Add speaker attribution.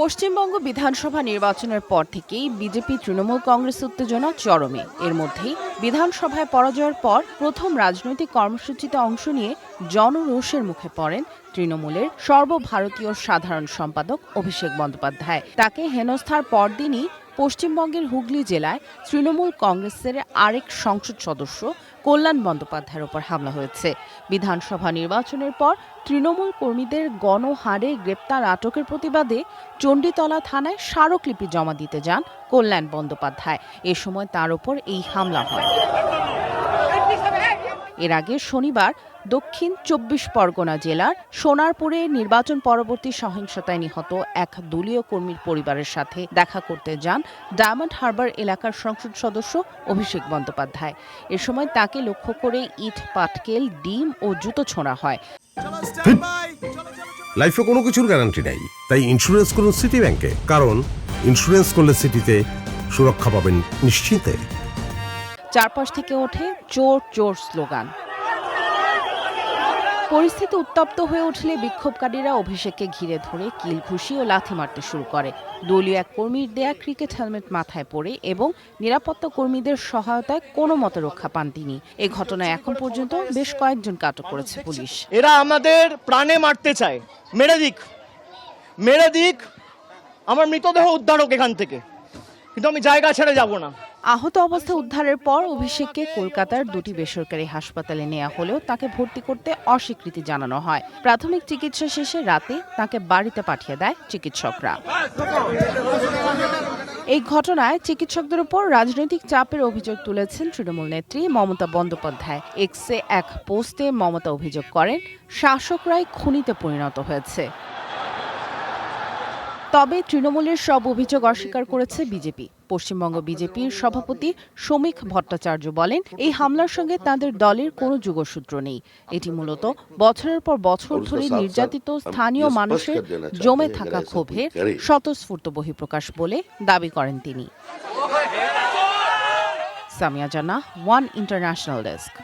Speaker 1: পশ্চিমবঙ্গ বিধানসভা নির্বাচনের পর থেকেই বিজেপি তৃণমূল কংগ্রেস উত্তেজনা চরমে। এর মধ্যেই বিধানসভায় পরাজয়ের পর প্রথম রাজনৈতিক কর্মসূচিতে অংশ নিয়ে জনরোষের মুখে পড়েন তৃণমূলের সর্বভারতীয় সাধারণ সম্পাদক অভিষেক বন্দ্যোপাধ্যায়। তাকে হেনস্থার পরদিনই পশ্চিমবঙ্গের হুগলি জেলায় তৃণমূল কংগ্রেসের আরেক সংসদ সদস্য কল্যাণ বন্দ্যোপাধ্যায়ের ওপর হামলা হয়েছে। বিধানসভা নির্বাচনের পর তৃণমূল কর্মীদের গণহারে গ্রেপ্তার আটকের প্রতিবাদে চণ্ডীতলা থানায় স্মারকলিপি জমা দিতে যান কল্যাণ বন্দ্যোপাধ্যায়। এ সময় তার ওপর এই হামলা হয়। এর আগে শনিবার দক্ষিণ ২৪ পরগনা জেলার সোনারপুরে নির্বাচন পরবর্তী সহিংসতায় নিহত এক দলীয় কর্মীর পরিবারের সাথে দেখা করতে যান ডায়মন্ড হারবার এলাকার সংসদ সদস্য অভিষেক বন্দ্যোপাধ্যায়। এ সময় তাকে লক্ষ্য করে ইট, পাটকেল, ডিম ও জুতো ছোঁড়া হয়।
Speaker 2: লাইফে কোনো কিছুর গ্যারান্টি নাই, তাই ইন্স্যুরেন্স করুন সিটি ব্যাংকে, কারণ ইন্স্যুরেন্স করলে সিটিতে সুরক্ষা পাবেন নিশ্চিন্তে।
Speaker 1: চারপাশ থেকে ওঠে চোর চোর স্লোগান। পরিস্থিতি উত্তপ্ত হয়ে উঠলে বিক্ষোভকারীরা অভিষেককে ঘিরে ধরে কিল ঘুষি ও লাথি মারতে শুরু করে। দলীয় এক কর্মীর দেয়া ক্রিকেট হেলমেট মাথায় পড়ে এবং নিরাপত্তা কর্মীদের সহায়তায় কোনো মতে রক্ষা পান তিনি। এই ঘটনায় এখন পর্যন্ত বেশ কয়েকজনকে আটক করেছে পুলিশ।
Speaker 3: এরা আমাদের প্রাণে মারতে চায়, মেরে দিক, আমার মৃতদেহ উদ্ধার হোক এখান থেকে, কিন্তু আমি জায়গা ছেড়ে যাব না।
Speaker 1: আহত অবস্থায় উদ্ধারের পর অভিষেককে কলকাতার দুটি বেসরকারি হাসপাতালে নেওয়া হলেও তাকে ভর্তি করতে অস্বীকৃতি জানানো হয়। প্রাথমিক চিকিৎসা শেষে রাতে তাকে বাড়িতে পাঠিয়ে দেয় চিকিৎসকরা। এই ঘটনায় চিকিৎসকদের উপর রাজনৈতিক চাপের অভিযোগ তুলেছেন তৃণমূল নেত্রী মমতা বন্দ্যোপাধ্যায়। এক্সে এক পোস্টে মমতা অভিযোগ করেন, শাসকরাই খুনিতে পরিণত হয়েছে। তবে তৃণমূলের সব অভিযোগ অস্বীকার করেছে বিজেপি। পশ্চিমবঙ্গ বিজেপির সভাপতি শ্রমিক ভট্টাচার্য বলেন, এই হামলার সঙ্গে তাদের দলের কোনো যোগসূত্র নেই। এটি মূলত বছরের পর বছর ধরে নির্যাতিত স্থানীয় মানুষের জমে থাকা ক্ষোভের স্বতঃস্ফূর্ত বহিঃপ্রকাশ বলে দাবি করেন তিনি। সামিয়া জান্নাহ, ওয়ান ইন্টারন্যাশনাল ডেস্ক।